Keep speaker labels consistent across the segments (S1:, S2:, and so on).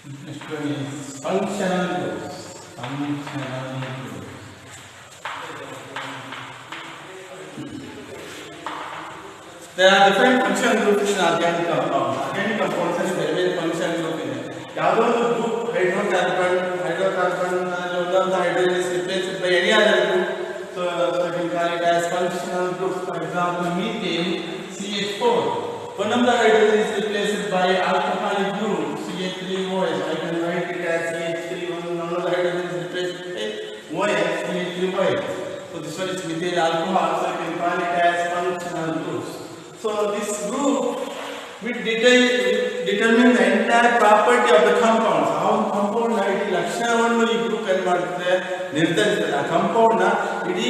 S1: Next one is functional groups. Functional groups. There are different functional groups in organic compounds. Organic compounds are very functional group ಇದೆ. ಯಾವುದೋ ಒಂದು group hydrocarbon the hydrogen is replaced by any other group. So you can call it as functional groups. For example, methane CH4. One of the hydrogen is replaced by alcoholic group CH3OH. I can write it as CH3. One of the hydrogen is replaced by OH CH3OH. So this one is methyl alcohol. So you can call it as functional groups. So this group will determine the entire property of the compounds. How compound na idi lakshanavanu ee group ಏನು ಮಾಡುತ್ತೆ ನಿರ್ಧರಿಸುತ್ತದೆ. ಆ compound na idi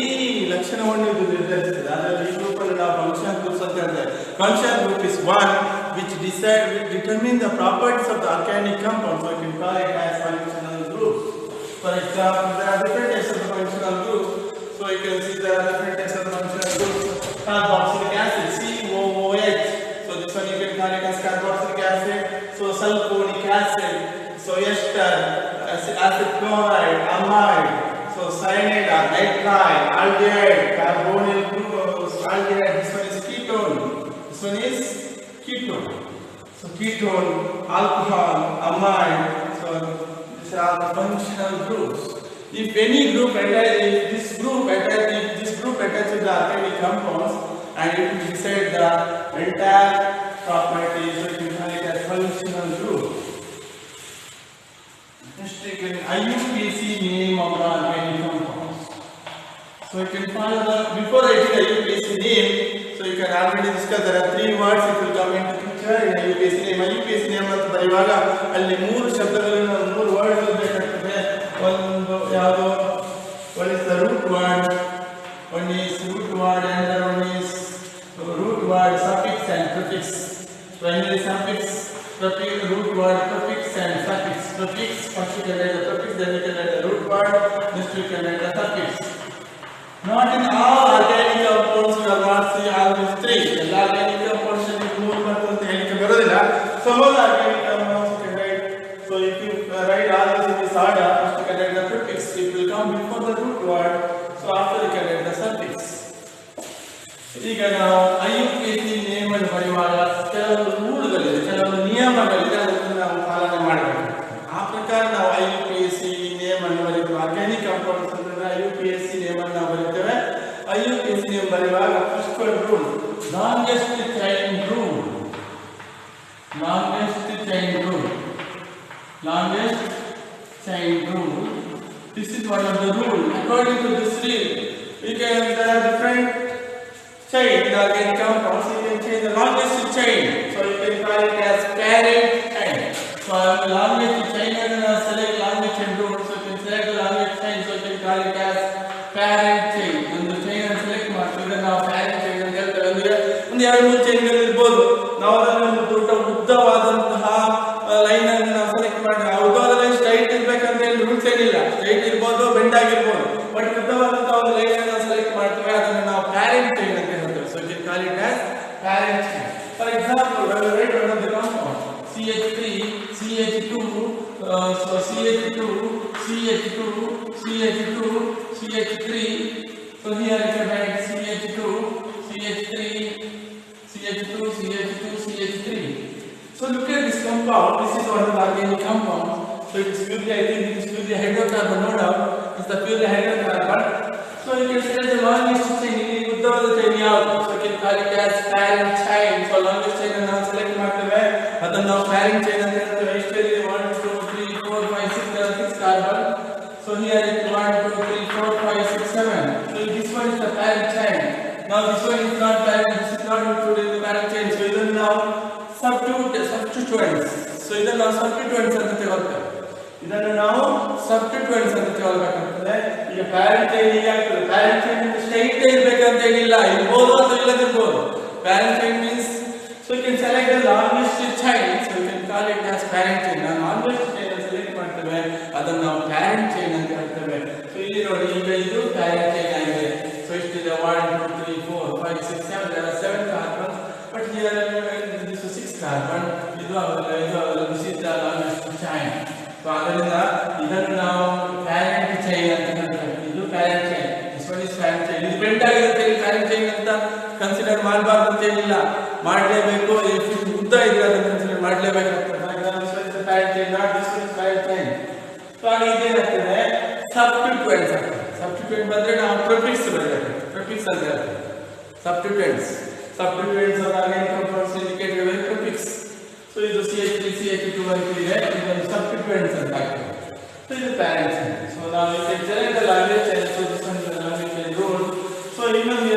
S1: lakshanavanu ಇದು ನಿರ್ಧರಿಸುತ್ತದೆ. ಅದರಲ್ಲಿ ಈ group ಅನ್ನು ನಾವು functional groups ಅಂತ ಹೇಳ್ತೇವೆ. Functional group is one which determine the properties of the organic compound. So you can call it as functional groups. For example, there are different types of functional groups. So you can see there are different types of functional groups. Carboxylic acid COOH. So this one you can call it as carboxylic acid. So sulfonic acid. So ester, acid chloride, amide. So cyanide, nitride, aldehyde, carbonyl glucose, aldehyde. This one is ketone. This one is ketone. So ketone, alcohol, amide. So these are the functional groups. If any group this group attaches to the organic compounds and it will decide the entire properties, so you can call it as functional group. Next you can IUPAC name of the organic compounds. So you can follow before writing IUPAC name, so you can already discuss there are three words it will come into picture in IUPAC name. IUPAC name ಅಂತ ಬರೆಯುವಾಗ ಅಲ್ಲಿ ಮೂರು ಶಬ್ದಗಳನ್ನು ಮೂರು ವರ್ಡ್ಗಳು ಬೇಕಾಗ್ತದೆ. one is the root word, one is root word and the one is root word suffix and prefix. Primary suffix, prefix, root word, prefix and suffix. Prefix, first you can write the prefix, then you can write the root word, next you can write the suffix. Not in all organic compounds you will not see all these three. The organic compounds should be more important than any other. Some of the organic compounds you can write. So if you write all this in this order, first you can write the prefix. It will come before the root word. So after you can write the suffix. ಈಗ ನಾವು IUPAC name ಅನ್ನು ಬರೆಯುವಾಗ ಕೆಲವೊಂದು ರೂಲ್ಗಳಿದೆ, ಕೆಲವೊಂದು ನಿಯಮಗಳಿದೆ, ಅದನ್ನು ನಾವು ಪಾಲನೆ ಮಾಡಬೇಕು. ಆ ಪ್ರಕಾರ ನಾವು IUPAC ನೇಮ್ ಅನ್ನು ಬರೆಯುತ್ತೇವೆ. ಆರ್ಗ್ಯಾನಿಕ್ ಕಾಂಪೌಂಡ್ಸ್ ಅಂದ್ರೆ IUPAC ನೇಮ್ ಅನ್ನು ನಾವು ಬರೆಯುತ್ತೇವೆ. IUPAC ನೇಮ್ ಬರೆಯುವಾಗ first rule longest chain rule. Longest chain rule. This is one of the rule. According to this rule, there are different chain in organic compounds. You can change the longest chain. So you can call it as parent chain. So longest chain and select longest chain rule. So you can select the longest chain. So you can call it as parent chain. And the chain and select ಮಾಡ್ತೀವಿ ನಾವು parent chain ಅಂತ ಹೇಳ್ತೇವೆ. ಅಂದ್ರೆ ಒಂದು ಎರಡು ಮೂರು ಚೈನ್ಗಳು ಇರಬಹುದು. ನಾವು ಅದನ್ನು ಒಂದು ಉದ್ದವಾದಂತಹ ಲೈನ್ ಅನ್ನು ನಾವು ಸೆಲೆಕ್ಟ್ ಮಾಡಿ ಉದ್ದವಾದ ಲೈನ್ ಸ್ಟ್ರೈಟ್ ಇರಬೇಕಂತ ಹೇಳಿ ರೂಲ್ಸ್ ಏನಿಲ್ಲ. ಸ್ಟ್ರೈಟ್ ಇರಬಹುದು, ಬೆಂಡ್ ಆಗಿರಬಹುದು. ಬಟ್ ಉದ್ದವಾದಂತಹ ಒಂದು ಲೈನ್ ಅನ್ನು ನಾವು ಸೆಲೆಕ್ಟ್ ಮಾಡ್ತೇವೆ, ಅದನ್ನು ನಾವು ಪ್ಯಾರೆಂಟ್ ಚೈನ್ ಅಂತ ಹೇಳ್ತೇವೆ. So you call it as parent chain. For example when we write one of the compound CH3 CH2 so CH2 CH2 CH2 CH3. So here you can write CH2 CH3 CH2 CH2 CH3. So look at this compound. This is one of the organic compounds. So it is purely, I think it is purely hydrocarbon, no doubt. It's the purely hydrocarbon. So you can select the longest chain. ಉದ್ದವಾದ chain ಯಾವುದು? So you can call it as parent chain. So longest chain ಅನ್ನು ನಾವು select ಮಾಡ್ತೇವೆ, ಅದನ್ನು ನಾವು parent chain ಅಂತ ಹೇಳ್ತೇವೆ. ಇಷ್ಟರಲ್ಲಿ 1 2 3 4 5 6 there are 6 carbon. So here it is 1 2 3 4 5 6 7. So this one is the parent chain. Now this one is not parent. This is not included in the parent chain. So ಇದನ್ನು ನಾವು substituents. So ಇದನ್ನು ನಾವು substituents ಅಂತ ತಗೊಳ್ತೇವೆ. ಇದನ್ನು ನಾವು substituents ಅಂತ ತಗೊಳ್ಬೇಕಾಗ್ತದೆ. ಈಗ parent chain ಹೀಗಾಗ್ತದೆ. parent chain straight ಇರಬೇಕಂತ ಏನಿಲ್ಲ, ಇರಬಹುದು ಅಥವಾ ಇಲ್ಲದಿರಬಹುದು. parent chain means so you can select the longest chain. So you can call it as parent chain. ನಾವು longest chain ಅನ್ನು ಸೆಲೆಕ್ಟ್ ಮಾಡ್ತೇವೆ, ಅದನ್ನು ನಾವು parent chain ಅಂತ ಹೇಳ್ತೇವೆ. ಸೊ ಇಲ್ಲಿ ನೋಡಿ, ಈಗ ಇದು parent chain ಆಗಿದೆ. So ಇಷ್ಟಿದೆ 1 2 3 4 5 6 7 there are 7 carbons. But here this is 6 carbon. This is the longest chain. ಇದು ಬೆಂಡ್ ಆಗಿರುತ್ತೆ ಪ್ಯಾರೆಂಟ್ ಚೈನ್ ಅಂತ ಕನ್ಸಿಡರ್ ಮಾಡಬಾರ್ದು ಅಂತ ಏನಿಲ್ಲ, ಮಾಡಲೇಬೇಕು. ಉದ್ದ ಇದ್ರೆ ಅದನ್ನು ಕನ್ಸಿಡರ್ ಮಾಡಲೇಬೇಕಾಗ್ತದೆ. Parent chain not this is parent chain. So ಆಗ ಇದೇನಾಗ್ತದೆ ಸಬ್ಸ್ಟಿಟ್ಯೂಯೆಂಟ್ಸ್ ಆಗ್ತದೆ. ಸಬ್ಸ್ಟಿಟ್ಯೂಯೆಂಟ್ ಬಂದ್ರೆ ನಾವು ಪ್ರಿಫಿಕ್ಸ್ ಬರಬೇಕು. ಪ್ರಿಫಿಕ್ಸ್ ಅಂತ ಹೇಳ್ತೇವೆ substituents. Substituents of organic compounds indicated by prefix. So ಇದು CH3 CH2 ಅಂತ ಇದೆ, ಇದೊಂದು ಸಬ್ಸ್ಟಿಟ್ಯೂಯೆಂಟ್ಸ್ ಅಂತ ಆಗ್ತದೆ. So ಇದು ಪ್ಯಾರೆಂಟ್ ಚೈನ್. ಸೊ ನಾವು ಈ select the language chain. So this one is the language chain rule. So ಇನ್ನೊಂದು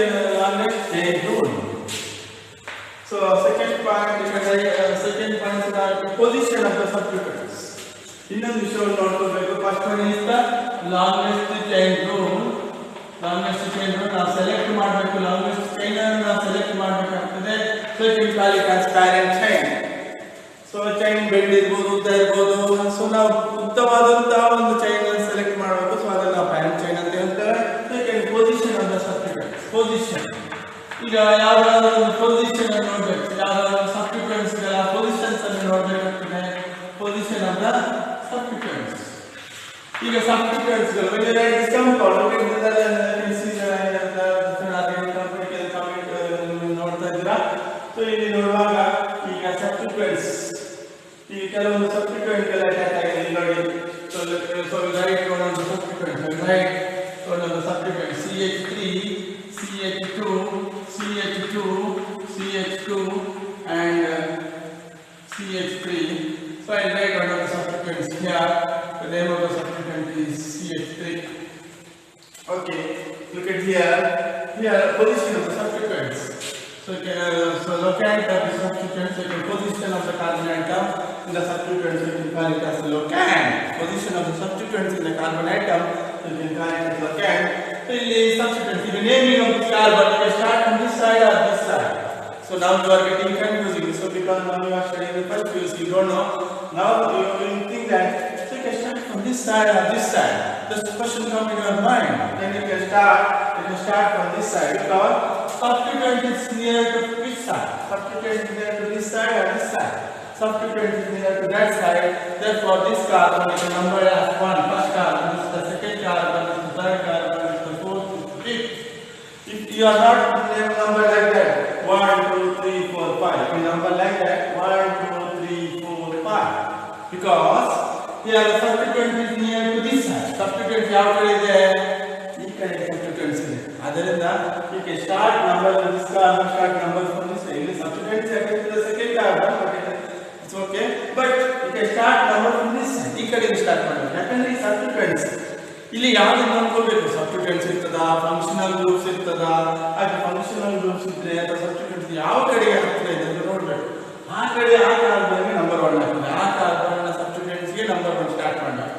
S1: language chain rule. So second point is the position of the substituents. ಇನ್ನೊಂದು ವಿಷಯವನ್ನು ನೋಡ್ಕೊಳ್ಬೇಕು. First one is the longest chain rule. Longest chain rule ನಾವು select ಮಾಡಬೇಕು. Longest chain ಅನ್ನು ನಾವು select ಮಾಡಬೇಕಾಗ್ತದೆ. So it will call it as parent chain. So chain bend ಇರ್ಬೋದು, ಉದ್ದ ಇರ್ಬೋದು. ಸೊ ನಾವು ಉತ್ತಮವಾದಂತಹ ಒಂದು ಚೈನ್ ಅನ್ನು ಸೆಲೆಕ್ಟ್ ಮಾಡಬೇಕು. ಸೊ ಅದನ್ನು ನಾವು ಪ್ಯಾರೆಂಟ್ ಚೈನ್ ಅಂತ ಹೇಳ್ತಾರೆ. Second position of the substituent. Position ಈಗ ಯಾವ್ದಾದ್ರು ಒಂದು ಪೊಸಿಷನ್ ಅನ್ನು ನೋಡ್ಬೇಕು. ಯಾವ್ದಾದ್ರು ಸಬ್ಸ್ಟಿಟ್ಯೂಯೆಂಟ್ಸ್ ಗಳ ಪೊಸಿಷನ್ಸ್ ಅನ್ನು ನೋಡ್ಬೇಕಾಗ್ತದೆ. Position of the substituents. ಈಗ substituents ಗಳು when you write this compound, look at the ನೋಡ್ತಾ ಇದ್ದೀರಾ. ಸೊ ಇಲ್ಲಿ ನೋಡುವಾಗ ಈಗ substituents ಈಗ ಕೆಲವೊಂದು substituent ಗಳ ಅಟ್ಯಾಚ್ ಆಗಿದೆ ನೋಡಿ. So right one of the substituents, right one of the substituents CH3 CH2 CH2 CH2 and CH3. So I write one of the substituents here. The name of the substituent is CH3. Okay, look at here. Here, position of the substituents. So locant of the substituents. So position of the carbon atom in the substituents. You can call it as locant. Position of the substituents in the carbon atom. You can call it as locant. So in the substituents, the naming of this carbon, you can start from this side or this side. So now you are getting confusing. So because now you are studying the first phase, you don't know. Now you will think that so you can start from this side or this side. This question comes in your mind. Then you can start from this side because substituent is near to which side? Substituent is near to this side or this side. Substituent is near to that side. Therefore, this carbon is numbered as 1. First carbon is the second carbon, is the third carbon, is the fourth, is the fifth. If you are not number like that, 1, 2, 3, 4, 5. If you number like that, 1, 2, 3, 4, 5. Because here the substituent is near to this side. Substituent ಯಾವ ಕಡೆ ಇದೆ? ಈ ಕಡೆ substituents ಇದೆ. ಆದ್ದರಿಂದ you can start number of this carbon, start number from this side. ಇಲ್ಲಿ substituent is to the second carbon, but it's okay. But you can start number from this side. ಈ ಕಡೆಯಿಂದ ಸ್ಟಾರ್ಟ್ ಮಾಡಬೇಕು. ಯಾಕಂದ್ರೆ ಈ substituents ಇಲ್ಲಿ ಯಾವ್ದು ನೋಡ್ಕೋಬೇಕು. ಸಬ್ಸ್ಟಿಟ್ಯೂಯೆಂಟ್ಸ್ ಇರ್ತದಾ, ಫಂಕ್ಷನಲ್ ಗ್ರೂಪ್ಸ್ ಇರ್ತದಾ? ಹಾಗೆ ಫಂಕ್ಷನಲ್ ಗ್ರೂಪ್ಸ್ ಇದ್ರೆ ಅಥವಾ ಸಬ್ಸ್ಟಿಟ್ಯೂಯೆಂಟ್ಸ್ ಯಾವ ಕಡೆಗೆ ಹತ್ತಿರ ಇದೆ ಅಂತ ನೋಡ್ಬೇಕು. ಆ ಕಡೆ ಆ ಕಾರ್ಬನ್ಗೆ ನಂಬರ್ 1 ಆಗ್ತದೆ. ಆ ಕಾರ್ಬನ್ನ ಸಬ್ಸ್ಟಿಟ್ಯೂಯೆಂಟ್ಸ್ಗೆ ನಂಬರ್ 1 ಸ್ಟಾರ್ಟ್ ಮಾಡಬೇಕು.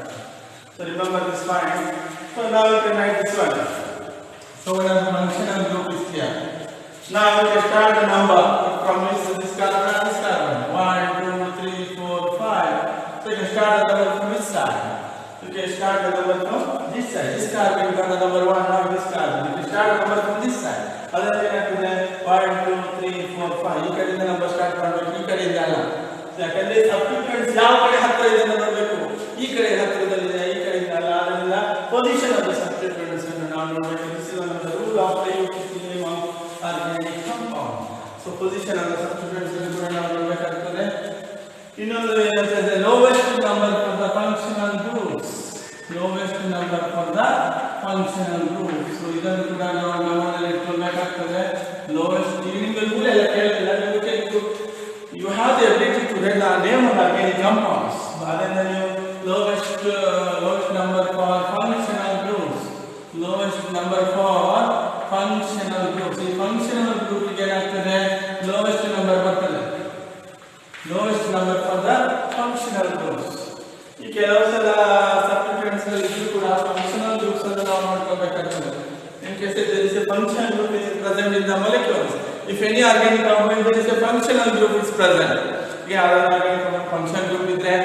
S1: So remember this point. So now you can write this one. So when the functional group is here, now you can start the number from this carbon and this carbon. 1, 2, 3, 4, 5. So you can start the number from this side. You can start the number from this side. This carbon got the number 1, now this carbon. You can start the number from this side. Other than that, 1, 2, 3, 4, 5. ಈ ಕಡೆಯಿಂದ number start ಮಾಡಬೇಕು, ಈ ಕಡೆಯಿಂದ ಅಲ್ಲ. ಯಾಕಂದ್ರೆ ಸಬ್ಸ್ಟಿಟ್ಯೂಯೆಂಟ್ಸ್ ಯಾವ ಕಡೆ ಹತ್ತಿರ ಇದೆ ಅಂತ ನೋಡಬೇಕು. ಈ ಕಡೆ ಹತ್ತಿರದಲ್ಲಿದೆ, ಈ ಕಡೆಯಿಂದ ಅಲ್ಲ. ಆದ್ದರಿಂದ ಪೊಸಿಷನ್ ಆಫ್ ದ ಸಬ್ಸ್ಟಿಟ್ಯೂಯೆಂಟ್ಸ್ ಅನ್ನು ನಾವು ನೋಡಬೇಕು. This is one of the rule of the name of organic compound. So position of the substituents ಅನ್ನು ಕೂಡ ನಾವು ನೋಡಬೇಕಾಗ್ತದೆ. ಇನ್ನೊಂದು ಏನಂತಂದ್ರೆ lowest number for the functional groups. Lowest number for the functional groups. So ಇದನ್ನು ಕೂಡ ನಾವು ಗಮನದಲ್ಲಿ ಇಟ್ಕೊಳ್ಬೇಕಾಗ್ತದೆ. Lowest ನಿಮಗೆ ರೂಲ್ ಎಲ್ಲ ಕೇಳಿಲ್ಲ. You have the ability to read the name of organic compounds. ಅದರಿಂದ ನೀವು lowest number for functional groups. Lowest number for functional groups. ಈ functional group ಗೆ ಏನಾಗ್ತದೆ? Lowest number ಬರ್ತದೆ. Lowest number for the functional groups. ಈ ಕೆಲವು ಸಲ ಸಬ್ಸ್ಟಿಟ್ಯೂಯೆಂಟ್ಸ್ ಇದ್ರೂ ಕೂಡ ಫಂಕ್ಷನಲ್ ಗ್ರೂಪ್ಸ್ ಅನ್ನು ನಾವು ನೋಡ್ಕೋಬೇಕಾಗ್ತದೆ. In case there is a functional group is present in the molecules. If any organic compound there is a functional group is present. ಯಾವ್ದಾದ್ರು organic compound functional group ಇದ್ರೆ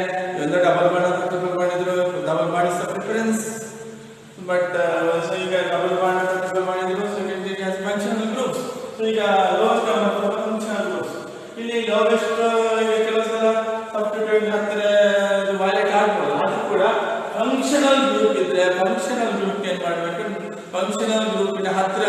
S1: ಒಂದು ಡಬಲ್ ಬಾಂಡ್ ಅಥವಾ triple bond ಇದ್ರು double bond is the preference. But so ಈಗ double bond ಅಥವಾ triple bond ಇದ್ರು so it has functional groups. So ಈಗ lowest number for functional groups. ಇಲ್ಲಿ ಲೋಯೆಸ್ಟ್ ಕೆಲವು ಸಲ ಸಬ್ಸ್ಟಿಟ್ಯೂಯೆಂಟ್ ಹತ್ತಿರ ವೈಲೆಟ್ ಆಗ್ಬೋದು. ಅದು ಕೂಡ ಫಂಕ್ಷನಲ್ ಗ್ರೂಪ್ ಇದ್ರೆ ಫಂಕ್ಷನಲ್ ಗ್ರೂಪ್ ಏನ್ ಮಾಡಬೇಕು? ಫಂಕ್ಷನಲ್ ಗ್ರೂಪಿನ ಹತ್ರ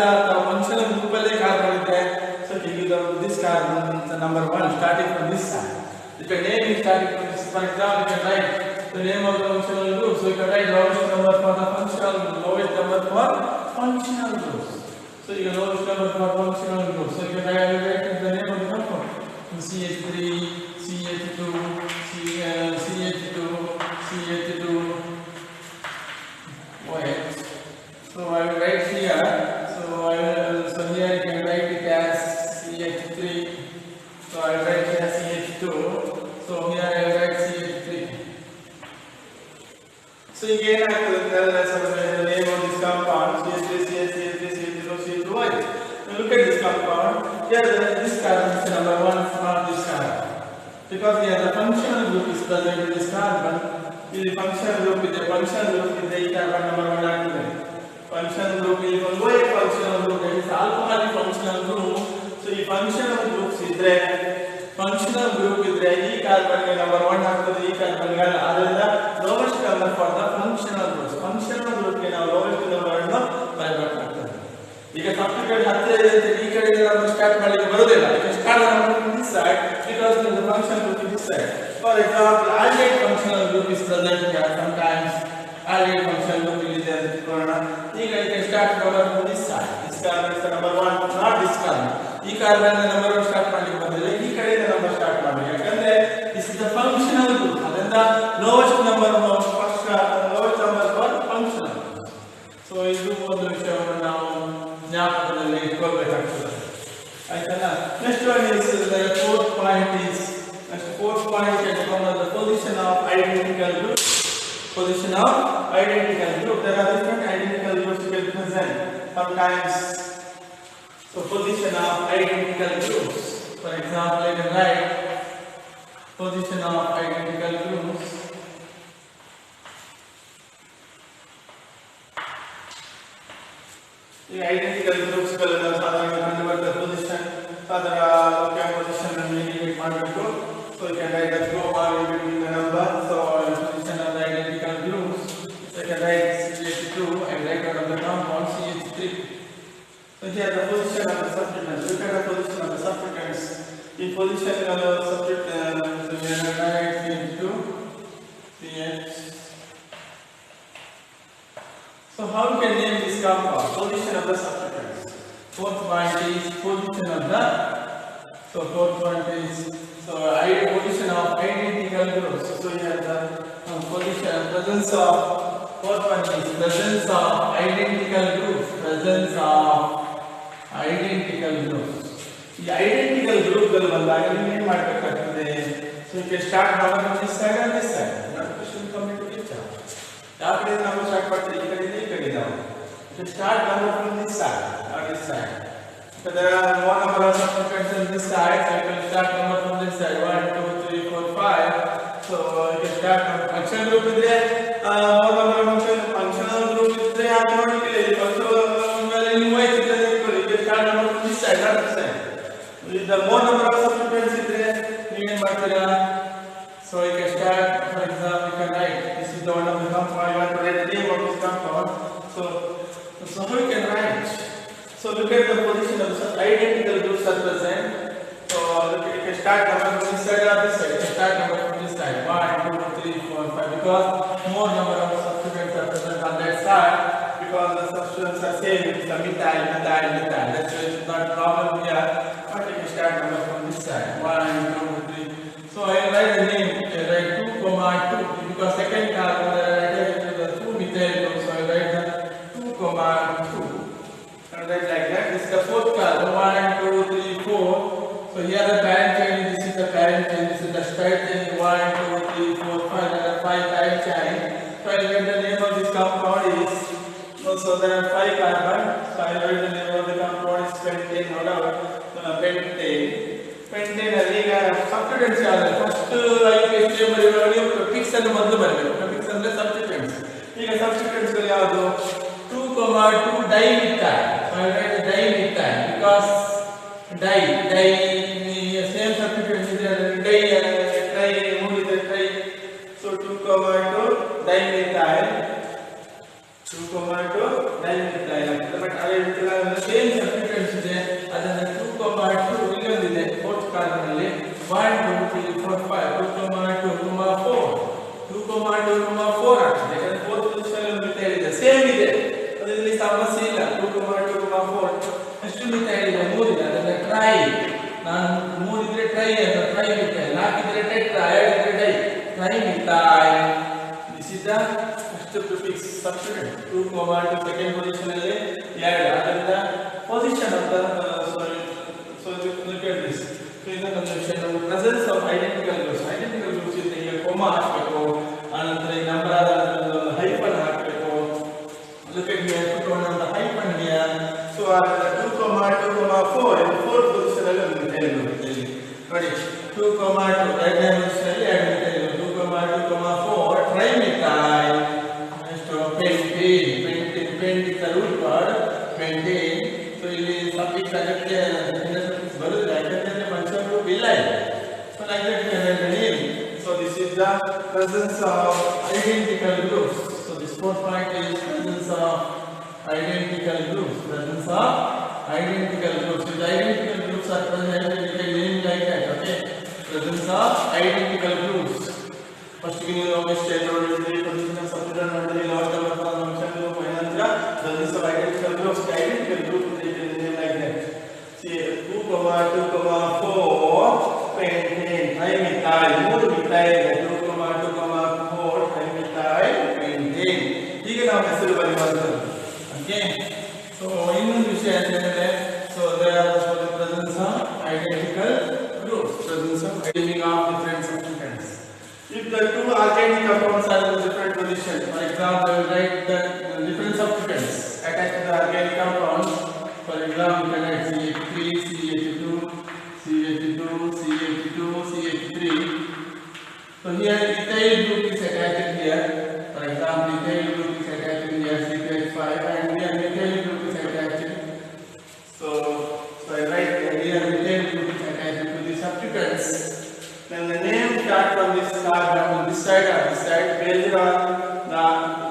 S1: ಫಂಕ್ಷನಲ್ ಗ್ರೂಪ್ ಅಲ್ಲೇ ಕಾರ್ಬನ್ ಇದೆ. So you give this carbon the number 1 starting from this side. You can name it starting from this. For example, you can write the name of the functional group. So you can write lowest number for the functional, lowest number for functional groups. So you can lowest number for functional groups. So you can write the name of the compound. CH3, CH2, CH2, CH2, OH. So I will write here. So here you can write it as CH3. So I will write here CH2. So here I will write CH3. So again I will tell the name of this compound CH3, CH3, CH2, CH2. Now look at this compound. Here this carbon is number 1, not this carbon. Because here the functional group is present in this carbon. The functional group is the carbon number 1 active. Functional group is one functional group, that is alcoholic functional group. So ಈ functional groups ಇದ್ರೆ functional group ಇದ್ರೆ ಈ carbon ಗೆ number 1 ಆಗ್ತದೆ, ಈ carbon ಗೆ ಅದರಿಂದ lowest number for the functional groups. functional group ಗೆ ನಾವು lowest number ಅನ್ನು ಬರೆಯಬೇಕಾಗ್ತದೆ. ಈಗ ಸಬ್ಸ್ಟಿಟ್ಯೂಟ್ ಹತ್ತಿರ ಇದೆ ಅಂತ ಈ ಕಡೆ ನಾವು ಸ್ಟಾರ್ಟ್ ಮಾಡಲಿಕ್ಕೆ ಬರೋದಿಲ್ಲ. ಸ್ಟಾರ್ಟ್ ಮಾಡಬೇಕು this side because the functional group is this side. For example, aldehyde functional group is present here sometimes. Aldehyde functional group is there. ಈಗ you can start number from this side. This carbon is the number 1, not this carbon. ಈ carbon number 1 start ಮಾಡಲಿಕ್ಕೆ ಬಂದಿಲ್ಲ, ಈ ಕಡೆಯಿಂದ number start ಮಾಡಬೇಕು. ಯಾಕಂದ್ರೆ this is the functional group. ಅದರಿಂದ lowest number first lowest number for functional. So ಇದು ಒಂದು ವಿಷಯವನ್ನು ನಾವು ಜ್ಞಾಪಕದಲ್ಲಿ ಇಟ್ಕೊಳ್ಬೇಕಾಗ್ತದೆ. ಆಯ್ತಲ್ಲ? Next one is the fourth point is the position of identical group. Position of identical group. There are different identical groups you can present sometimes. So position of identical groups. For example, you can write position of identical groups. The identical groups ಗಳನ್ನು ಸಾಧಾರಣವಾಗಿ ಕಂಡುಬರ್ತದೆ position. ಸಾಧಾರಣ position ಅನ್ನು indicate ಮಾಡಬೇಕು. So you can write the comma between the number. So position of the identical groups. So you can write CH2 and write out of the compound CH3. So here the position of the substituents. Look at the position of the substituents. In position of the substituent, so we are write CH2, CH. So how we can name this compound? Position of the substituents. Fourth point is position of the. So fourth point is position of identical groups. So here the position presence of fourth one is presence of identical groups. Presence of identical groups. The identical group ಗಳು ಬಂದಾಗ ನೀವು ಏನು ಮಾಡಬೇಕಾಗ್ತದೆ? So you can start from this side and this side. Not question coming to picture. ಯಾವ ಕಡೆ ನಾವು start ಮಾಡ್ತೀವಿ? ಈ ಕಡೆಯಿಂದ ಈ ಕಡೆ ನಾವು. You start from this side or this side. So there are more number of substituents on this side. So you can start from this side. 1, 2, 3, 4, 5. So you can start from functional group ಇದ್ರೆ more number of functional group ಇದ್ರೆ automatically functional ಮೇಲೆ ನೀವು ಹೋಯ್ತಿದ್ರೆ you can start from this side, not this side. If the more number of substituents ಇದ್ರೆ ನೀವು ಏನು ಮಾಡ್ತೀರಾ? So you can start, for example, you can write this is the one of the compound. You want to write the name of this compound. So how you can write? So look at the position of the identical groups are present. So look, you can start number from this side or this side. You can start number from this side. 1, 2, 3, 4, 5. Because more number of substituents are present on that side. Because the substituents are same. It's the methyl. That's why it's not a problem here. But you can start number from this side. 1, 2, 3. So I write the name. I write 2, 2. Because second carbon there are attached to the 2 methyl group. So I write the 2, 2. Like that. This is the fourth carbon. 1, 2, 3, 4. So here the parent chain. This is the parent chain. This is the straight chain. 1, 2, 3, 4, 5. There are 5 type chain. So I write the name of this compound is. So there are 5 carbon. So I write the name of the compound is pentane. Whatever. Pentane. ಅಲ್ಲಿ ಈಗ substituents ಯಾವುದು? First IUPAC ಬರೆಯುವಾಗ prefix ಅನ್ನು ಮೊದಲು ಬರೆಯಬೇಕು. Prefix ಅಂದ್ರೆ substituents. ಈಗ substituents ಗಳು ಯಾವುದು? 2, 2 dimethyl. So I write the dimethyl because same substituents is there. Tri. So 2, 2 dimethyl. 2, 2 dimethyl. But I will prefix substituent 2 comma to second position alli add adinda position of the so look at this. So in the conjunction presence of identical groups is here comma ಹಾಕಬೇಕು ಅನಂತರ ಈ number ಆದ ಒಂದು hyphen ಹಾಕಬೇಕು. Look at here, put one on the hyphen here. So 2 comma 4 in fourth position alli ಒಂದು ಹೇಳ್ಬೇಕು ನೋಡಿ 2 comma 2 ಎರಡನೇ position alli add ಮಾಡ್ತೀವಿ 2 comma 4 trimethyl pentane is the root word pentane. So ಇಲ್ಲಿ suffix agate suffix ಬರುತ್ತೆ ಯಾಕಂದ್ರೆ function group ಇಲ್ಲ ಇದೆ. So like that we have the name. So this is the presence of identical groups. So this fourth point is presence of identical groups. Presence of identical groups. If the identical groups are present, we can name like that. Okay. Presence of identical groups. First we know the state or the position of substituent under the last number of function group. Presence of identical groups. Identical group we can name like that. See 2 comma 4 pentane trimethyl more methyl 2 comma 4 trimethyl pentane. ಈಗ ನಾವು ಹೆಸರು ಬರೆಯುವಂತ. Okay. So ಇನ್ನೊಂದು ವಿಷಯ ಏನಂದ್ರೆ so there are the presence of identical groups. Presence of naming of different substituents. If the two organic compounds are in different position, for example, write the different substituents attached to the organic compounds. For example, you can write CH3, CH2, CH2, CH2, CH3. So here ethyl group is attached here. For example, ethyl group is attached here CH5 and here methyl group is attached. So I write here methyl group is attached to the substituents. Then the name start from this carbon on this side or this side based on the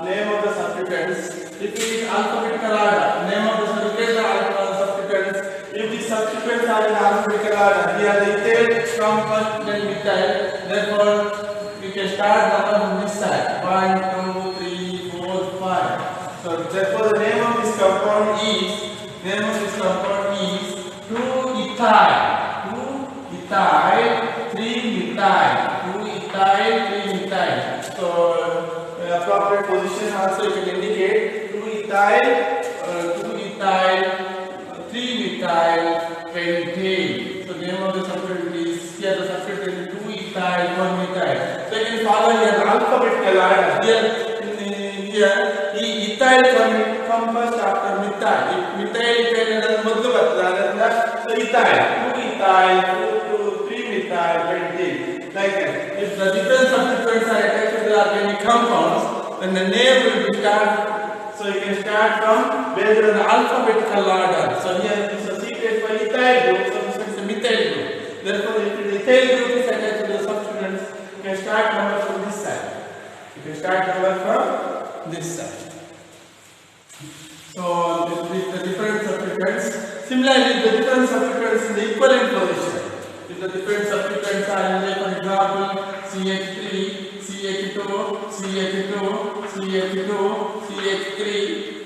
S1: name of the substituents. If it is alphabetical order, name of the substituents. If the substituents are in alphabetical order, here the ethyl comes first, then methyl. Therefore, we can start number from this side. 1, 2, 3, 4, 5. So therefore, the name of this compound is 2-ethyl. 2-ethyl. 3-methyl. 2-ethyl, 3-methyl. So appropriate position also you can indicate 2-ethyl, 3-methyl pentane. So name of the substituent is here the substituent is 2-ethyl, 1-methyl. So you can follow here the alphabetical order. Here the ethyl come first after methyl. If methyl is ಮೊದಲು ಬರ್ತದೆ ಅದರಿಂದ so ethyl, 2-ethyl, 3-methyl pentane. Like that. If the different substituents are attached to the organic compounds, then the name will be start. So you can start from based on the alphabetical order. So here this is secret for ethyl group. So this is the methyl group. Therefore, if the ethyl group is attached to the substituents, you can start number from this side. You can start number from this side. So this the different substituents. Similarly, the different substituents in the equivalent position. If the different substituents are in the, for example, CH3, CH2, CH2, CH2, CH3.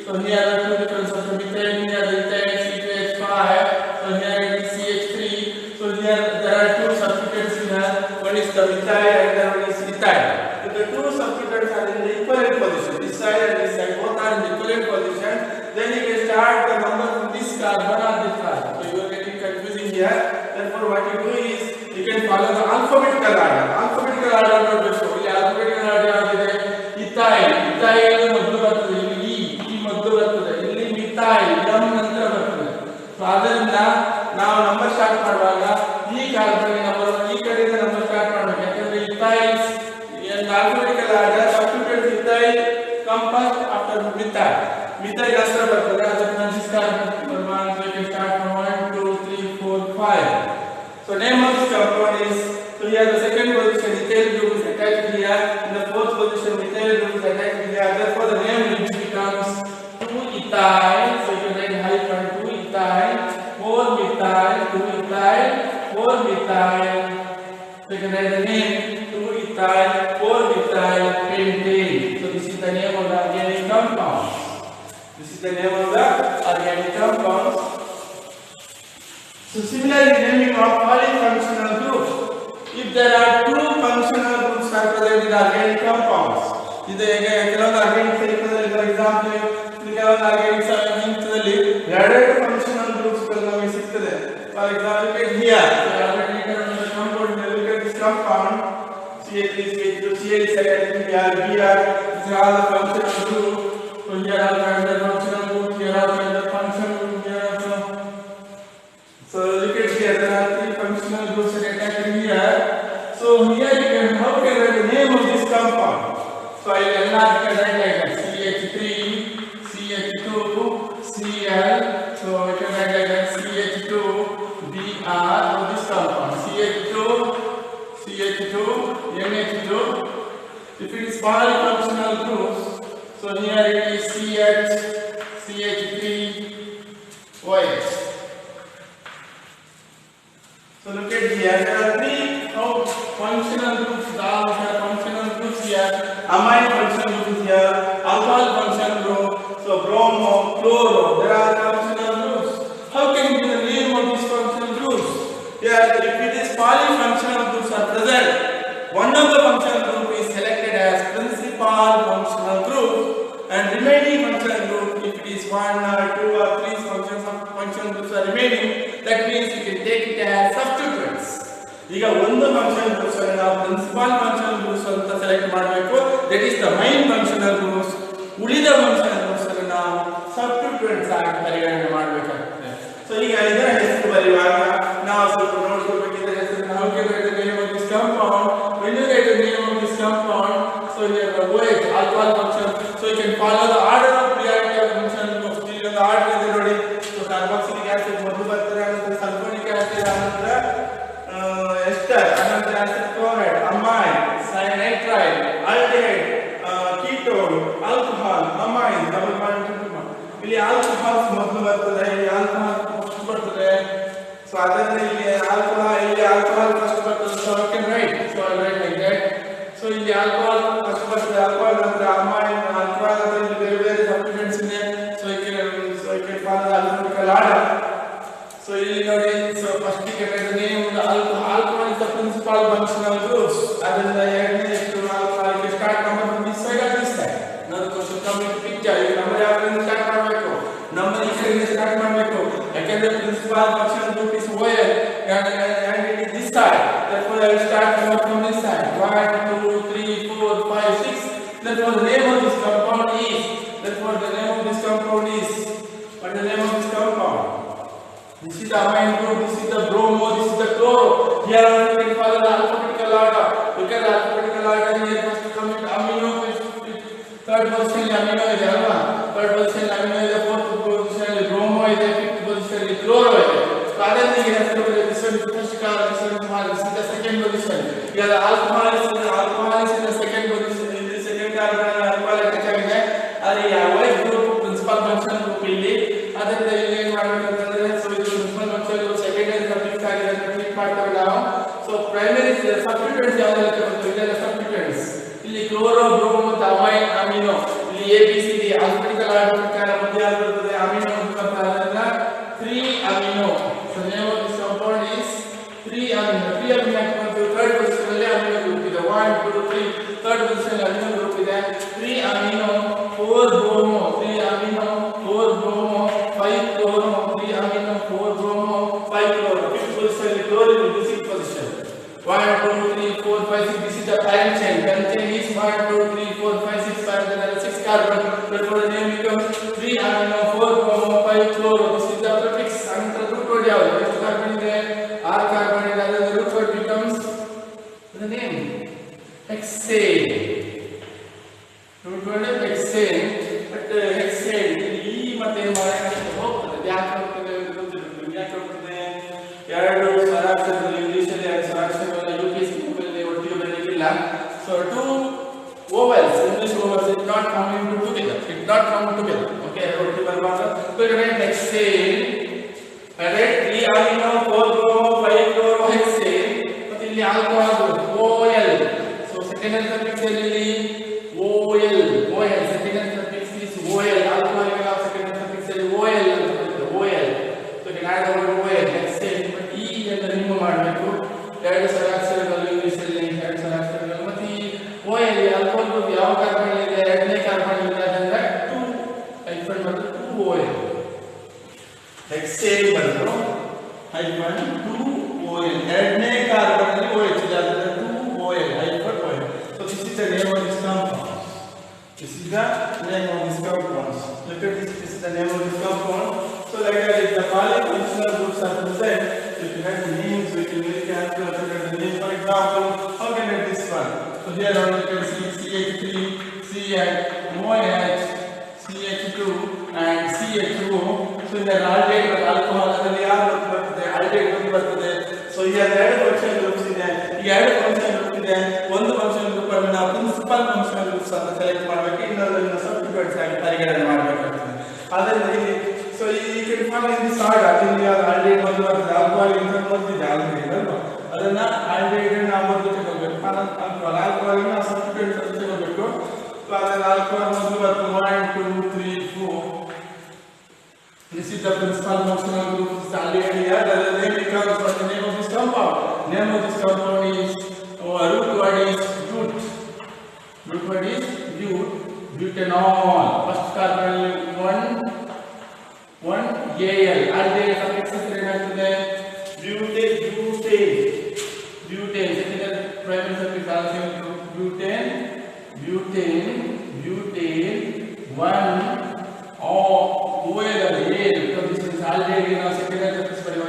S1: So here are two different substituents. Here the ethyl CH5. So here it is CH3. So here there are two substituents here. One is the methyl and the other one is ethyl. If the two substituents are in the equivalent position, this side and this side both are in the equivalent position, then you can start the number from this carbon or this carbon. So you are getting confusing here. Therefore, what you do is you can follow the alphabetical order. Alphabetical order ನೋಡಬೇಕು. ಇಲ್ಲಿ alphabetical order ಯಾವುದು ಇದೆ? ethyl ಮೊದಲು ಬರ್ತದೆ. ಇಲ್ಲಿ E ಮೊದಲು ಬರ್ತದೆ. ಇಲ್ಲಿ methyl M ನಂತರ ಬರ್ತದೆ. ಸೊ ಅದರಿಂದ ನಾವು ನಂಬರ್ ಸ್ಟಾರ್ಟ್ ಮಾಡುವಾಗ ಈ ಕಾರ್ಬನ್ ನಂಬರ್ ಈ ಕಡೆಯಿಂದ ನಂಬರ್ ಸ್ಟಾರ್ಟ್ ಮಾಡಬೇಕು. ಯಾಕಂದ್ರೆ ethyl in alphabetical order substituent ethyl come first after methyl. Methyl ನಂತರ ಬರ್ತದೆ. ಅದನ್ನ this carbon number 1 so you can start from 1 2 3 4 5. So name of this compound is, so here the second position ethyl group is attached here, in the fourth position methyl group is attached here, therefore the name becomes 2-ethyl, so you can write hyphen 2-ethyl, 4-methyl, 2-ethyl, 4-methyl, so you can write the name 2-ethyl, 4-methyl pentane. So this is the name of the organic compound. This is the name of the organic compounds. So similarly, naming of polyfunctional groups. If there are two functional groups are present in organic compounds, ಇದು ಹೇಗೆ ಕೆಲವೊಂದು organic cycle for example ಕೆಲವೊಂದು organic ಸೈಕಲ್ನಲ್ಲಿ ಎರಡೆರಡು functional groups ಗಳು ನಮಗೆ ಸಿಗ್ತದೆ. For example here compound look at this compound CH3 CH2 CH second here these are all the functional group. So here are the functional group, here are the functional group, here also. So look at here, there are three functional groups attached here. So here you can, how can I write the name of this compound? So I will write like that CH3 CH2 Cl. So I can write like that CH2 Br of this compound CH2 NH2. If it is polyfunctional groups, so here it is CH CH3 OH. So look at here, there are three functional groups. All are functional groups here. Amine functional group is here. Alcohol functional group. So bromo, chloro. There are functional groups. How can you give the name of these functional groups? Here, if it is polyfunctional groups are present, one of the functional group is selected as principal functional group, and remaining functional group, if it is 1 or 2 or 3 functional groups are remaining, that means you can take it as substituents. ಈಗ ಒಂದು functional groups ಅನ್ನು ನಾವು principal functional groups ಅಂತ select ಮಾಡಬೇಕು. That is the main functional groups. ಉಳಿದ functional groups ಅನ್ನು ನಾವು ಸಬ್ಸ್ಟಿಟ್ಯೂಯೆಂಟ್ಸ್ ಆಗಿ ಪರಿಗಣನೆ ಮಾಡಬೇಕಾಗುತ್ತೆ. ಸೊ ಈಗ ಇದರ ಹೆಸರು ಬರೆಯುವಾಗ ನಾವು ಸ್ವಲ್ಪ ನೋಡ್ಕೊಳ್ಬೇಕಿದ್ರೆ ಹೆಸರನ್ನು how can write the name of this compound? When you write the name of this compound, so here the OH alcohol function, so you can follow the order of priority of functional groups. ಇಲ್ಲಿ ಒಂದು order ಇದೆ ನೋಡಿ. So carboxylic acid ಮೊದಲು ಬರ್ತದೆ, ಆನಂತರ sulphonic acid, ಆನಂತರ ester, ಆನಂತರ acid chloride, amine, nitride, aldehyde, ketone, alcohol, amine, double bond triple bond. ಇಲ್ಲಿ ಆಲ್ಕೋಹಾಲ್ಸ್ ಮೊದಲು ಬರ್ತದೆ, ಇಲ್ಲಿ ಆಲ್ಕೋಹಾಲ್ ಫಸ್ಟ್ ಬರ್ತದೆ. ಸೊ ಅದನ್ನ ಇಲ್ಲಿ ಆಲ್ಕೋಹಾಲ್ ಫಸ್ಟ್ ಬರ್ತದೆ. So I can write, so I right like that. So ಇಲ್ಲಿ ಆಲ್ಕೋಹಾಲ್ ಫಸ್ಟ್ ಬರ್ತದೆ, ಆಲ್ಕೋಹಾಲ್ ನಂತರ ಅಮೈನ್, ಆಲ್ಕೋಹಾಲ್ ನಂತರ ಇಲ್ಲಿ ಬೇರೆ ಬೇರೆ ಸಬ್ಸ್ಟಿಟ್ಯೂಯೆಂಟ್ಸ್ ಇದೆ. So I can follow the alphabetical order. So ಇಲ್ಲಿ ನೋಡಿ, ಸೊ ಫಸ್ಟ್ ಗೆ the name of the alcohol is the principal functional groups. ಅದರಿಂದ ಎರಡನೇ ಎಷ್ಟು ಆಲ್ಕೋಹಾಲ್ ಗೆ start number from this side or this side. ನಾವು ಕ್ವೆಶ್ಚನ್ ಕಂಪ್ಲೀಟ್ ಪಿಕ್ಚರ್ ಈಗ number ಯಾವ್ದರಿಂದ ಸ್ಟಾರ್ಟ್ ಮಾಡಬೇಕು, ನಂಬರ್ ಈ ಕಡೆಯಿಂದ ಸ್ಟಾರ್ಟ್ ಮಾಡಬೇಕು. ಯಾಕಂದ್ರೆ principal functional group is OL and it is this side. Therefore I will start number from this side. 1 2 3 4 5 6. Therefore the name of this compound is, therefore the name of this compound is, what is the name of this compound? This is the amine group, this is the bromo, this is the chloro. Here also you can follow the alphabetical order. Look at the alphabetical order here. First comes amino, third position amino is alpha, third position amino is the fourth position bromo is the fifth position chloro is. So adani here has to be this one first car, this one this is the second position. Here the alcohol is in the second position, in the second carbon alcohol attach ಆಗಿದೆ. ಅಲ್ಲಿ OH group principal functional group ಇಲ್ಲಿ. ಅದರಿಂದ ಇಲ್ಲಿ ಏನು ಮಾಡಬೇಕಂತಂದ್ರೆ, so ಇದು principal functional group secondary substitute ಆಗಿದೆ ಅಂತ ಟ್ರೀಟ್ ಮಾಡ್ತೇವೆ ನಾವು. ಸೊ ಪ್ರೈಮರಿ ಸಬ್ಸ್ಟಿಟ್ಯೂಯೆಂಟ್ಸ್ ಯಾವ್ದೆಲ್ಲ ಬರ್ತವೆ, ಇದೆಲ್ಲ ಸಬ್ಸ್ಟಿಟ್ಯೂಯೆಂಟ್ಸ್. ಇಲ್ಲಿ ಕ್ಲೋರೋ, ಬ್ರೋಮೋ ಮತ್ತು ಅಮೈನ್, ಅಮಿನೋ. ಇಲ್ಲಿ ABCD ಆಲ್ಫಾಬೆಟಿಕಲ್ ಆರ್ಡರ್ ಪ್ರಕಾರ ಮುಂದೆ ಯಾವುದು ಬರ್ತದೆ, ಅಮಿನೋ ಮುಖಾಂತರ. ಅದರಿಂದ 3 amino. So name of this compound is 3 amino. 3 amino ಮತ್ತು ಥರ್ಡ್ ಪೊಸಿಷನ್ ಅಲ್ಲಿ ಅಮಿನೋ ಗ್ರೂಪ್ ಇದೆ. 1 2 3 ಥರ್ಡ್ ಪೊಸಿಷನ್ ಅಲ್ಲಿ ಅಮಿನೋ ಗ್ರೂಪ್ ಇದೆ. 3 amino 4 bromo, 3 amino 4 bromo 5 chloro, 3 amino 4 bromo 5 chloro. Fifth position chlorine in the sixth position. 1 2 3 4 5 6. This is the parent chain. Parent chain is 1 2 3 4 5 6 parent. There are 6 carbon. Therefore the name becomes 3 amino 4 bromo 5 chloro. This is the prefix. Another root word yavu, ಎಷ್ಟು carbon ಇದೆ, 6 carbon ಇದೆ. The root word becomes the name hexane. Root word is hexane. But hexane ಈ ಮತ್ತೆ ಹೋಗ್ತದೆ, ಯಾಕೆ ಹೋಗ್ತದೆ ಗೊತ್ತಿಲ್ಲ. ಯಾಕೆ ಹೋಗ್ತದೆ, ಎರಡು ಸ್ವರಾಕ್ಷರಗಳು ಇಂಗ್ಲಿಷಲ್ಲಿ, ಎರಡು ಸ್ವರಾಕ್ಷರಗಳ UPSC ಗಳಲ್ಲಿ ಒಟ್ಟಿಗೆ ಬರಲಿಕ್ಕಿಲ್ಲ. So 2 vowels, English vowels, it not coming together. It not come together. Okay, ಒಟ್ಟಿಗೆ ಬರಬಾರ್ದು. So you write hexane. I write 3 amino 4 bromo 5 chloro hexane. ಮತ್ತೆ ಇಲ್ಲಿ alcohol OL. So secondary suffix ಅಲ್ಲಿ OL. Secondary suffix is OL. Alcohol ಗೆ ನಾವು secondary suffix ಅಲ್ಲಿ OL ಅಂತ ಬರ್ತದೆ. OL. So you can add the word OL hexane. but E ಅನ್ನು remove ಮಾಡಬೇಕು. ಎರಡು ಸ್ವರಾಕ್ಷರಗಳು ಇಂಗ್ಲಿಷ್ ಅಲ್ಲಿ, ಎರಡು ಸ್ವರಾಕ್ಷರಗಳು. ಮತ್ತೆ ಈ OL ಆಲ್ಕೋಹಾಲ್ ಗ್ರೂಪ್ ಯಾವ ಕಾರ್ಬನ್ hyphen 2OL. ಎರಡನೇ ಕಾರ್ಬನ್ ಅಲ್ಲಿ OH ಇದೆ, ಅದರಿಂದ 2OL hyphen OL. So this is the name of this compound. This is the name of this compound. Look at this. This is the name of this compound. So like that, if the polyfunctional groups are present, if you have the names, we can very carefully look at the name. For example, how can I get this one? So here on you can see CH3, OH, CH2 and CH2. So in the aldehyde alcohol adalli yaadu bartade, aldehyde ಒಂದು ಬರ್ತದೆ. So here ಎರಡು function groups ಇದೆ. ಈ ಎರಡು function group ಇದೆ. ಒಂದು function group ಅನ್ನು ನಾವು ಪ್ರಿನ್ಸಿಪಲ್ ಫಂಕ್ಷನ್ ಗ್ರೂಪ್ಸ್ ಅಂತ ಸೆಲೆಕ್ಟ್ ಮಾಡಬೇಕು, ಇನ್ನೊಂದನ್ನು ಸಬ್ಸ್ಟಿಟ್ಯೂಟ್ಸ್ ಆಗಿ ಪರಿಗಣನೆ ಮಾಡಬೇಕಾಗ್ತದೆ. ಅದರಿಂದ ಇಲ್ಲಿ so you can find in this order ಇಲ್ಲಿ aldehyde ಒಂದು ಬರ್ತದೆ, alcohol ಇಂದ ಮೊದಲಿದೆ aldehyde ಅಲ್ವಾ, ಅದನ್ನ aldehyde ನಾವು ಮೊದಲು ತಗೊಳ್ಬೇಕು, alcohol ನ ಸಬ್ಸ್ಟಿಟ್ಯೂಟ್ಸ್ ಅಂತ ತಗೊಳ್ಬೇಕು. So ಅದನ್ನ alcohol ಮೊದಲು ಬರ್ತದೆ 1 2 3 4. This is the principal functional group. This is aldehyde here. The name becomes what the name of this compound. Name of this compound is root word is bute. Root word is bute. Butanol. First carbon 1 Al. Aldehyde suffix ಏನಾಗ್ತದೆ? butane. Second primary suffix also butane. 1 OL because this is aldehyde in our secondary suffix for Al.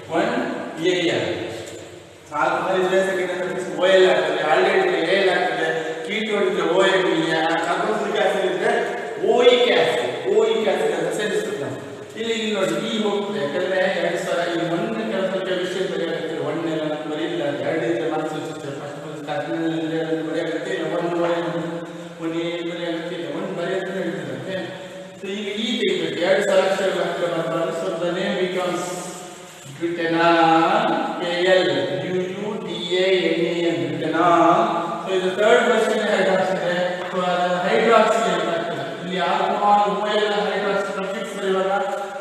S1: 1 Al. Alcohol is secondary suffix OL ಆಗ್ತದೆ, aldehyde is Al ಆಗ್ತದೆ, ketone is OH, carboxylic acid is OIC acid ಅಂತ ಸೇರಿಸ್ತಾರೆ. ಇಲ್ಲಿ ನೋಡಿ ಈ ಹೋಗ್ತದೆ, ಯಾಕಂದ್ರೆ ಎರಡು ಸಲ ಈ ಒಂದು ಕೆಲಸಕ್ಕೆ ವಿಷಯ ಬರೆಯಕ್ಕೆ ಒಂದೇ ನಾನು ಬರೀಲಿಲ್ಲ, ಎರಡು ಇದ್ರೆ ಮಾರ್ಕ್ಸ್ ಸಿಗ್ತದೆ. ಫಸ್ಟ್ ಸ್ಟಾರ್ಟಿಂಗ್ ಬರೆಯಕ್ಕೆ ಇಲ್ಲ, ಒಂದು ಬರೆಯಕ್ಕೆ ಒಂದು ಬರೆಯಕ್ಕೆ ಹೇಳ್ತಾರೆ. ಸೊ ಈಗ ಈ ತೆಗಿಬೇಕು, ಎರಡು ಸಲ ಅಕ್ಷರಗಳು ಹಾಕಿ ಬರ್ತಾರೆ. So the name becomes butanol, KL, BUTANAL, butanol. So ಇದು ಥರ್ಡ್ ವರ್ಷನ್ ಹೈಡ್ರಾಕ್ಸಿ ಇದೆ. ಸೊ ಅದು ಹೈಡ್ರಾಕ್ಸಿ ಅಂತ ಆಗ್ತದೆ. ಇಲ್ಲಿ ಆಲ್ಕೋಹಾಲ್ OL ಹೈಡ್ರಾಕ್ಸಿ ಸಫಿಕ್ಸ್ ಬರೆಯುವಾಗ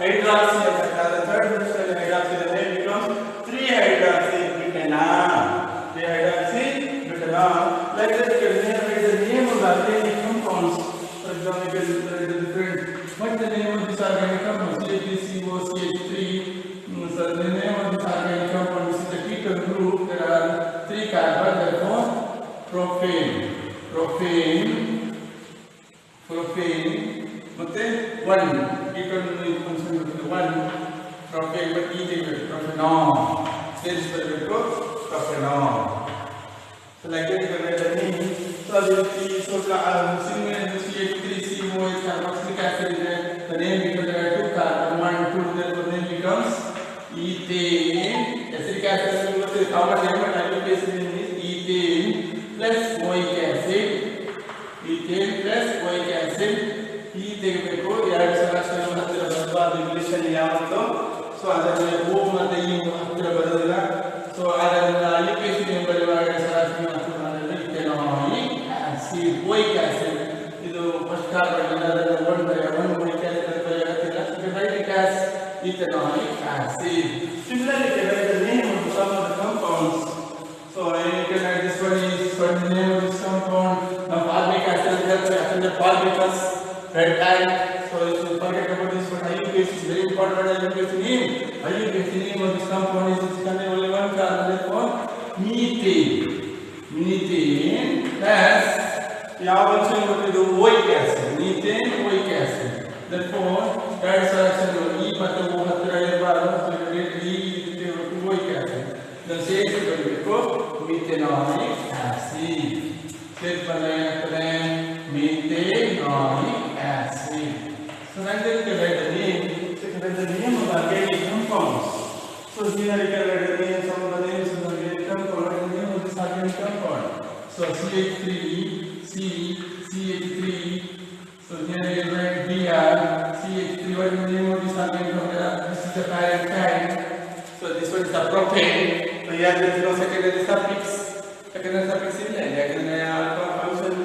S1: ಹೈಡ್ರಾಕ್ಸಿ ಅಂತ ಆಗ್ತದೆ. ಥರ್ಡ್ ವರ್ಷನ್ ಹೈಡ್ರಾಕ್ಸಿ ಇದೆ. Name becomes 3-hydroxy butanol. 3-hydroxy butanol. Like that, you can write the name of the organic compounds. For example, you can write the different. What's the name of this organic compound? CH3COCH3. So the name of this organic compound is the ketone group. There are 3 carbons, therefore propane. ಮತ್ತೆ 1 ketone function is 1 propane, but E take propanol. This will be propanol. So like that, you can write the name. So similar to CH3COH carboxylic acid is there. The name because there are 2 carbon 1 2, therefore the name becomes ethane. Acidic acid is how much IUPAC is ethane plus OIC acid. ಈ ತೆಗೆಬೇಕು, ಎರಡು ಸಲ ಅಕ್ಷರಗಳು ಹತ್ತಿರ ಬರಬಾರ್ದು English ಅಲ್ಲಿ ಯಾವತ್ತು. So ಅದರಲ್ಲಿ ಓ ಮತ್ತೆ ಈ ಹತ್ತಿರ ಬರೋದಿಲ್ಲ. ಸೊ ಅದರಿಂದ IUPAC ನೇಮ್ ಬರೆಯುವಾಗ ಎರಡು ಸಲ ಇಥೆನಾಯಿಕ್ ಆಸಿಡ್, OIC ಆಸಿಡ್. ಇದು ಫಸ್ಟ್ ಕಾರ್ಬನ್ ಅದನ್ನು ಒಂದು OIC ಆಸಿಡ್ ಅಂತ ಬರೆಯಲಾಗುತ್ತಿಲ್ಲ. Write it as ethanoic acid. Similarly, you can write the name of some of the compounds. So you can write this one is what the name of this compound. Now formic acid is the formicus red tag. So you should forget about this, but IUPAC is very important. IUPAC name of this compound is contain only one carbon, therefore methane plus ಯಾವ function ಇದು OIC acid, methane OIC acid. Therefore ಎರಡು ಸೆಲೆಕ್ಷನ್ಗಳು ಈ ಮತ್ತು O ಹತ್ತಿರ ಇರಬಾರದು. ಈ OIC acid ಇದನ್ನು ಸೇರಿಸಿ ಬರಬೇಕು, ಮಿಥೆನಾಯಿಕ್ ಆಸಿಡ್. ಸೇರಿಸಿ ಬಂದಾಗ ಏನಾಗ್ತದೆ? ಮಿಥೆನಾಯಿಕ್ acid. So then you can write the name. So you can write the name of the organic compounds. So here you can write the name, some of the names of the organic compound. Write the name of this organic compound. So CH3, CH3. So here you write Br, CH3. What is the name of this organic compound? This is the parent kind. So this one is the propane. So here there is no secondary suffix. Secondary suffix ಇಲ್ಲ, ಯಾಕಂದ್ರೆ alpha function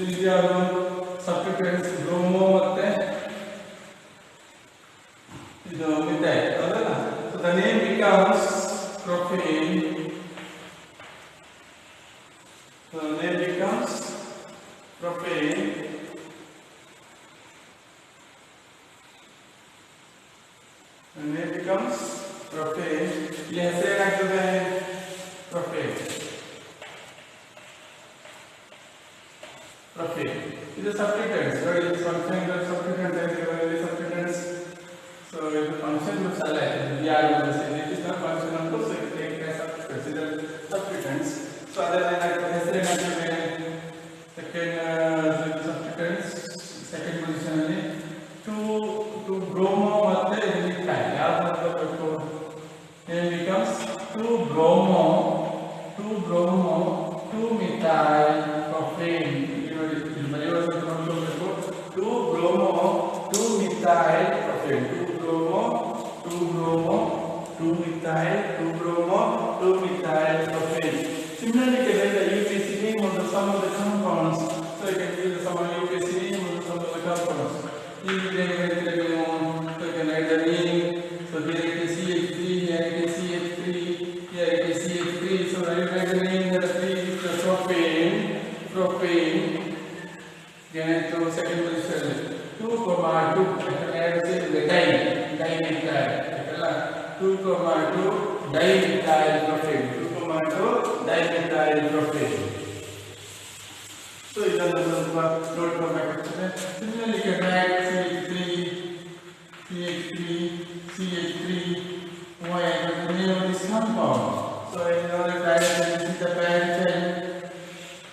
S1: ಇದು ಯಾವುದು ಸಬ್ಸ್ಟಿಟ್ಯೂಯೆಂಟ್ಸ್ bromo ಮತ್ತೆ ಇದು methyl, ಹೌದಲ್ಲ? So the name becomes propane. So the name becomes propane. and it becomes propane. ये ऐसे रखते हैं propane. Propane. These are substituents. Right? This function group substituent is substituents. So if the function group select, we are going to say this is not function of group. So it takes as substituents. So other than that, ऐसे रखते हैं second substituents. Second position में two bromo ಮತ್ತೆ methyl याद मतलब इसको it becomes 2 bromo 2 methyl propane you know this material is मतलब इसको 2 bromo 2 methyl propane 2 bromo 2 methyl 2 bromo 2 methyl propane. Similarly, you can write the UPC name of the sum of the compounds. So you can use the sum of UPC name of the sum of the compounds. So you can write the name. So here it is CH3, here it is CH3, here it is CH3. So now you write the name of the three is the propane. Then to second position 2, 2 add the dimethyl. 2, 2 dimethyl propane. 2, 2 dimethyl propane. So you can note for my similarly you can add CH3, why I got the name of this compound. So in order to add this is the parent cell.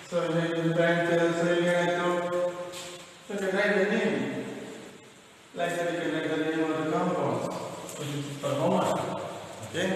S1: So this is the parent cell. So you can write the name. Like that you can write the name of the compound. So this is for homework. Okay.